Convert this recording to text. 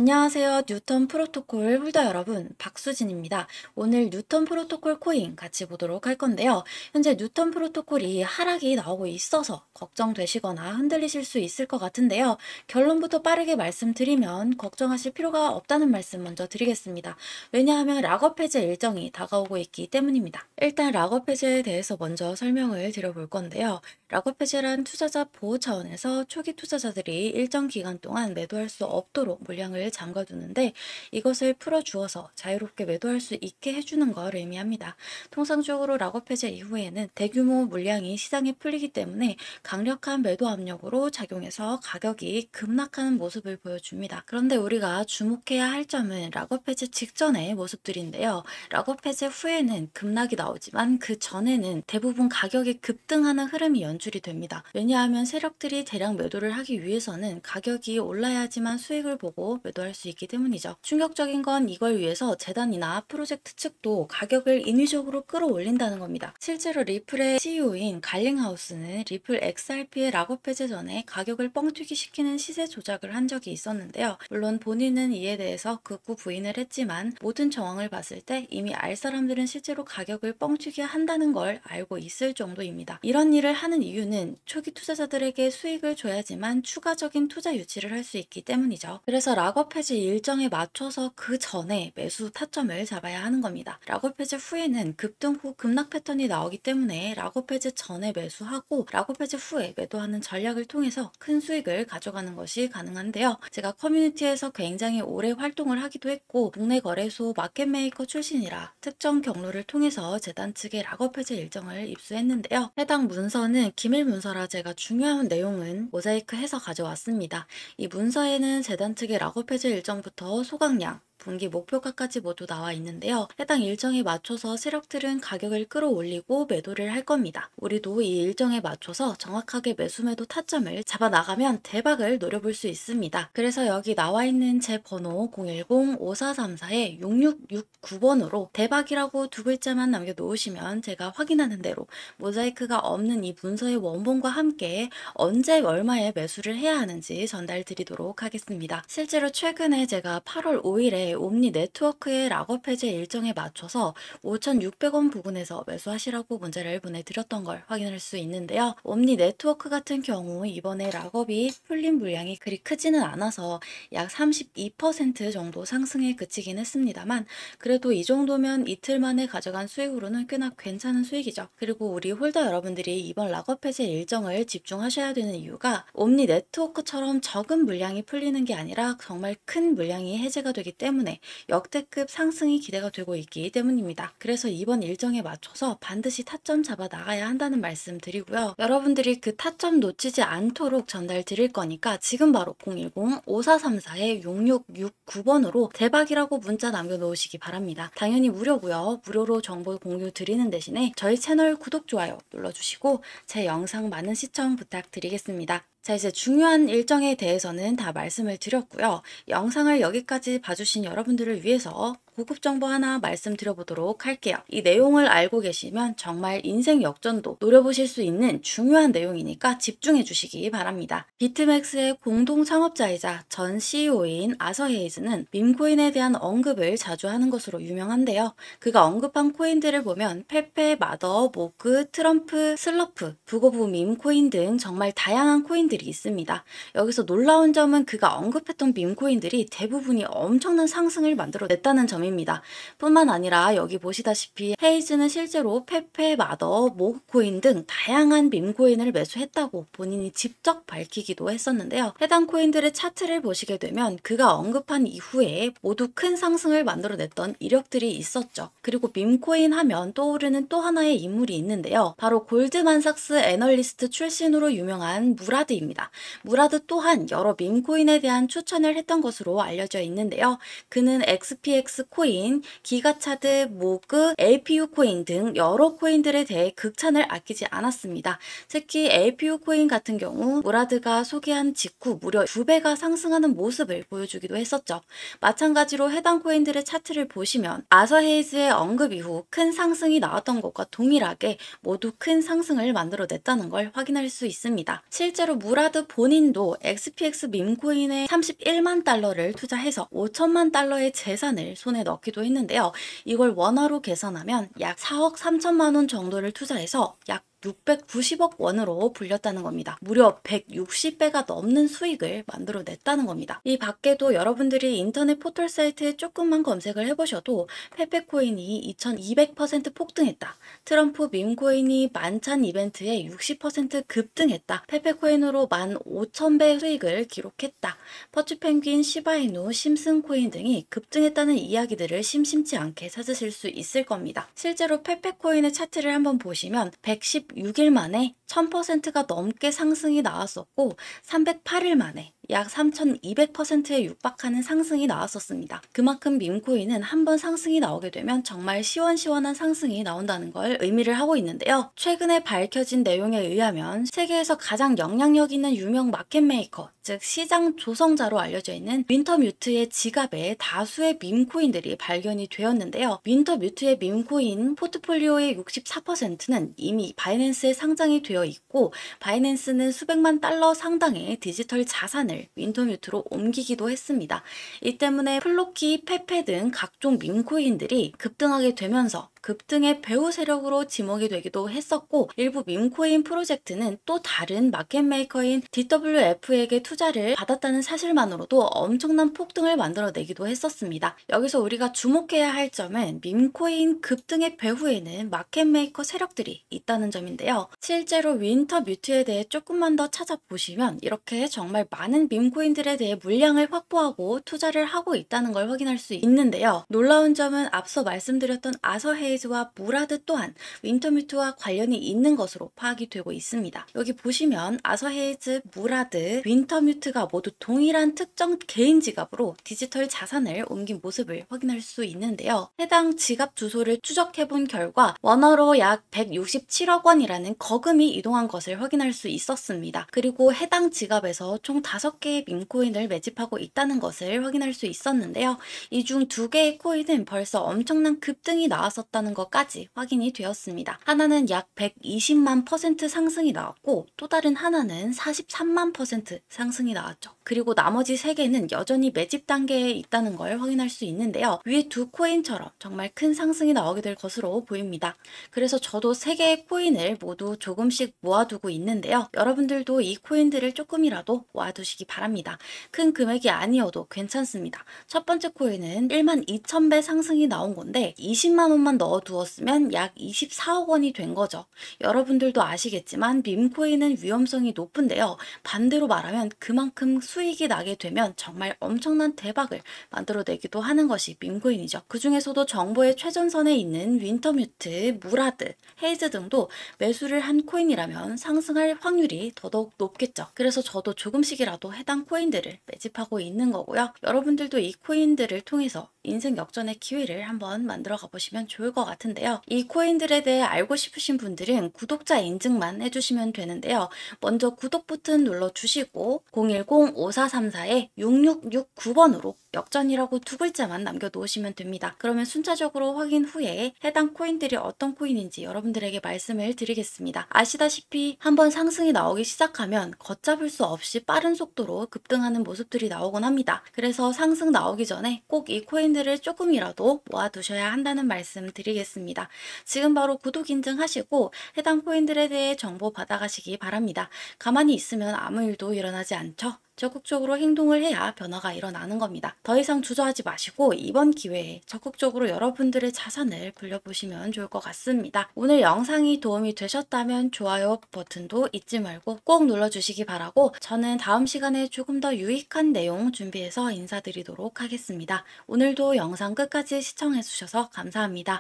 안녕하세요. 뉴턴 프로토콜 홀더 여러분, 박수진입니다. 오늘 뉴턴 프로토콜 코인 같이 보도록 할 건데요. 현재 뉴턴 프로토콜이 하락이 나오고 있어서 걱정되시거나 흔들리실 수 있을 것 같은데요. 결론부터 빠르게 말씀드리면 걱정하실 필요가 없다는 말씀 먼저 드리겠습니다. 왜냐하면 락업 해제 일정이 다가오고 있기 때문입니다. 일단 락업 해제에 대해서 먼저 설명을 드려볼 건데요. 락업 해제란 투자자 보호 차원에서 초기 투자자들이 일정 기간 동안 매도할 수 없도록 물량을 잠가두는데, 이것을 풀어주어서 자유롭게 매도할 수 있게 해주는 걸 의미합니다. 통상적으로 락업 해제 이후에는 대규모 물량이 시장에 풀리기 때문에 강력한 매도 압력으로 작용해서 가격이 급락하는 모습을 보여줍니다. 그런데 우리가 주목해야 할 점은 락업 해제 직전의 모습들인데요. 락업 해제 후에는 급락이 나오지만 그 전에는 대부분 가격이 급등하는 흐름이 연출이 됩니다. 왜냐하면 세력들이 대량 매도를 하기 위해서는 가격이 올라야지만 수익을 보고 매도할 수 있기 때문이죠. 충격적인 건 이걸 위해서 재단이나 프로젝트 측도 가격을 인위적으로 끌어올린다는 겁니다. 실제로 리플의 CEO인 갈링하우스는 리플 XRP의 락업 해제 전에 가격을 뻥튀기 시키는 시세 조작을 한 적이 있었는데요. 물론 본인은 이에 대해서 극구 부인을 했지만 모든 정황을 봤을 때 이미 알 사람들은 실제로 가격을 뻥튀기 한다는 걸 알고 있을 정도입니다. 이런 일을 하는 이유는 초기 투자자들에게 수익을 줘야지만 추가적인 투자 유치를 할 수 있기 때문이죠. 그래서 락업 해제 일정에 맞춰서 그 전에 매수 타점을 잡아야 하는 겁니다. 락업 해제 후에는 급등 후 급락 패턴이 나오기 때문에 락업 해제 전에 매수하고 락업 해제 후에 매도하는 전략을 통해서 큰 수익을 가져가는 것이 가능한데요. 제가 커뮤니티에서 굉장히 오래 활동을 하기도 했고 국내 거래소 마켓메이커 출신이라 특정 경로를 통해서 재단 측의 락업 해제 일정을 입수했는데요. 해당 문서는 기밀 문서라 제가 중요한 내용은 모자이크해서 가져왔습니다. 이 문서에는 재단 측의 락업 해제 일정부터 소각량, 분기 목표가까지 모두 나와 있는데요. 해당 일정에 맞춰서 세력들은 가격을 끌어올리고 매도를 할 겁니다. 우리도 이 일정에 맞춰서 정확하게 매수 매도 타점을 잡아 나가면 대박을 노려볼 수 있습니다. 그래서 여기 나와 있는 제 번호 010-5434-6669번으로 대박이라고 두 글자만 남겨놓으시면 제가 확인하는 대로 모자이크가 없는 이 문서의 원본과 함께 언제 얼마에 매수를 해야 하는지 전달드리도록 하겠습니다. 실제로 최근에 제가 8월 5일에 옴니 네트워크의 락업 해제 일정에 맞춰서 5,600원 부근에서 매수하시라고 문자를 보내드렸던 걸 확인할 수 있는데요. 옴니 네트워크 같은 경우 이번에 락업이 풀린 물량이 그리 크지는 않아서 약 32% 정도 상승에 그치긴 했습니다만, 그래도 이 정도면 이틀 만에 가져간 수익으로는 꽤나 괜찮은 수익이죠. 그리고 우리 홀더 여러분들이 이번 락업 해제 일정을 집중하셔야 되는 이유가 옴니 네트워크처럼 적은 물량이 풀리는 게 아니라 정말 큰 물량이 해제가 되기 때문에 역대급 상승이 기대가 되고 있기 때문입니다. 그래서 이번 일정에 맞춰서 반드시 타점 잡아 나가야 한다는 말씀 드리고요. 여러분들이 그 타점 놓치지 않도록 전달 드릴 거니까 지금 바로 010-5434-6669번으로 대박이라고 문자 남겨놓으시기 바랍니다. 당연히 무료고요. 무료로 정보 공유 드리는 대신에 저희 채널 구독, 좋아요 눌러주시고 제 영상 많은 시청 부탁드리겠습니다. 자, 이제 중요한 일정에 대해서는 다 말씀을 드렸고요. 영상을 여기까지 봐주신 여러분들을 위해서 고급 정보 하나 말씀드려보도록 할게요. 이 내용을 알고 계시면 정말 인생 역전도 노려보실 수 있는 중요한 내용이니까 집중해 주시기 바랍니다. 비트맥스의 공동 창업자이자 전 CEO인 아서 헤이즈는 밈코인에 대한 언급을 자주 하는 것으로 유명한데요. 그가 언급한 코인들을 보면 페페, 마더, 모그, 트럼프, 슬러프, 부고부 밈코인 등 정말 다양한 코인들이 있습니다. 여기서 놀라운 점은 그가 언급했던 밈코인들이 대부분이 엄청난 상승을 만들어냈다는 점입니다. 뿐만 아니라 여기 보시다시피 헤이즈는 실제로 페페, 마더, 모그코인 등 다양한 밈코인을 매수했다고 본인이 직접 밝히기도 했었는데요. 해당 코인들의 차트를 보시게 되면 그가 언급한 이후에 모두 큰 상승을 만들어냈던 이력들이 있었죠. 그리고 밈코인 하면 떠오르는 또 하나의 인물이 있는데요. 바로 골드만삭스 애널리스트 출신으로 유명한 무라드입니다. 무라드 또한 여러 밈코인에 대한 추천을 했던 것으로 알려져 있는데요. 그는 XPX 코인, 기가차드, 모그, LPU 코인 등 여러 코인들에 대해 극찬을 아끼지 않았습니다. 특히 LPU 코인 같은 경우 무라드가 소개한 직후 무려 2배가 상승하는 모습을 보여주기도 했었죠. 마찬가지로 해당 코인들의 차트를 보시면 아서 헤이즈의 언급 이후 큰 상승이 나왔던 것과 동일하게 모두 큰 상승을 만들어냈다는 걸 확인할 수 있습니다. 실제로 무라드 본인도 XPX 밈코인에 31만 달러를 투자해서 5천만 달러의 재산을 손에 넣기도 했는데요. 이걸 원화로 계산하면 약 4억 3천만 원 정도를 투자해서 약 690억 원으로 불렸다는 겁니다. 무려 160배가 넘는 수익을 만들어냈다는 겁니다. 이 밖에도 여러분들이 인터넷 포털 사이트에 조금만 검색을 해보셔도 페페코인이 2200% 폭등했다. 트럼프 밈코인이 만찬 이벤트에 60% 급등했다. 페페코인으로 15,000배 수익을 기록했다. 퍼치펭귄, 시바이누, 심슨코인 등이 급등했다는 이야기들을 심심치 않게 찾으실 수 있을 겁니다. 실제로 페페코인의 차트를 한번 보시면 116일 만에 1000%가 넘게 상승이 나왔었고 308일 만에 약 3200%에 육박하는 상승이 나왔었습니다. 그만큼 밈코인은 한번 상승이 나오게 되면 정말 시원시원한 상승이 나온다는 걸 의미를 하고 있는데요. 최근에 밝혀진 내용에 의하면 세계에서 가장 영향력 있는 유명 마켓메이커, 즉 시장 조성자로 알려져 있는 윈터뮤트의 지갑에 다수의 밈코인들이 발견이 되었는데요. 윈터뮤트의 밈코인 포트폴리오의 64%는 이미 바이낸스에 상장이 되어 있고 바이낸스는 수백만 달러 상당의 디지털 자산을 윈터뮤트로 옮기기도 했습니다. 이 때문에 플로키, 페페 등 각종 밈코인들이 급등하게 되면서 급등의 배후 세력으로 지목이 되기도 했었고 일부 밈코인 프로젝트는 또 다른 마켓메이커인 DWF에게 투자를 받았다는 사실만으로도 엄청난 폭등을 만들어내기도 했었습니다. 여기서 우리가 주목해야 할 점은 밈코인 급등의 배후에는 마켓메이커 세력들이 있다는 점인데요. 실제로 윈터뮤트에 대해 조금만 더 찾아보시면 이렇게 정말 많은 밈코인들에 대해 물량을 확보하고 투자를 하고 있다는 걸 확인할 수 있는데요. 놀라운 점은 앞서 말씀드렸던 아서 헤이즈와 무라드 또한 윈터뮤트와 관련이 있는 것으로 파악이 되고 있습니다. 여기 보시면 아서 헤이즈, 무라드, 윈터뮤트가 모두 동일한 특정 개인 지갑으로 디지털 자산을 옮긴 모습을 확인할 수 있는데요. 해당 지갑 주소를 추적해본 결과 원화로 약 167억 원이라는 거금이 이동한 것을 확인할 수 있었습니다. 그리고 해당 지갑에서 총 5개의 밈코인을 매집하고 있다는 것을 확인할 수 있었는데요. 이 중 2개의 코인은 벌써 엄청난 급등이 나왔었다는 것까지 확인이 되었습니다. 하나는 약 120만 % 상승이 나왔고 또 다른 하나는 43만 % 상승이 나왔죠. 그리고 나머지 3개는 여전히 매집 단계에 있다는 걸 확인할 수 있는데요. 위에 2 코인처럼 정말 큰 상승이 나오게 될 것으로 보입니다. 그래서 저도 3개의 코인을 모두 조금씩 모아두고 있는데요. 여러분들도 이 코인들을 조금이라도 모아두시기 바랍니다. 큰 금액이 아니어도 괜찮습니다. 첫 번째 코인은 12,000배 상승이 나온 건데 20만 원만 넣어두었으면 약 24억 원이 된 거죠. 여러분들도 아시겠지만 밈코인은 위험성이 높은데요. 반대로 말하면 그만큼 수익이 나게 되면 정말 엄청난 대박을 만들어내기도 하는 것이 밈코인이죠. 그 중에서도 정보의 최전선에 있는 윈터뮤트, 무라드, 헤이즈 등도 매수를 한 코인이라면 상승할 확률이 더더욱 높겠죠. 그래서 저도 조금씩이라도 해당 코인들을 매집하고 있는 거고요. 여러분들도 이 코인들을 통해서 인생 역전의 기회를 한번 만들어 가보시면 좋을 것 같은데요. 이 코인들에 대해 알고 싶으신 분들은 구독자 인증만 해주시면 되는데요. 먼저 구독 버튼 눌러주시고 010-5434-6669번으로 역전이라고 2글자만 남겨놓으시면 됩니다. 그러면 순차적으로 확인 후에 해당 코인들이 어떤 코인인지 여러분들에게 말씀을 드리겠습니다. 아시다시피 한번 상승이 나오기 시작하면 걷잡을 수 없이 빠른 속도로 급등하는 모습들이 나오곤 합니다. 그래서 상승 나오기 전에 꼭 이 코인들을 조금이라도 모아두셔야 한다는 말씀 드리겠습니다. 지금 바로 구독 인증하시고 해당 코인들에 대해 정보 받아가시기 바랍니다. 가만히 있으면 아무 일도 일어나지 않죠. 적극적으로 행동을 해야 변화가 일어나는 겁니다. 더 이상 주저하지 마시고 이번 기회에 적극적으로 여러분들의 자산을 불려보시면 좋을 것 같습니다. 오늘 영상이 도움이 되셨다면 좋아요 버튼도 잊지 말고 꼭 눌러주시기 바라고 저는 다음 시간에 조금 더 유익한 내용 준비해서 인사드리도록 하겠습니다. 오늘도 영상 끝까지 시청해주셔서 감사합니다.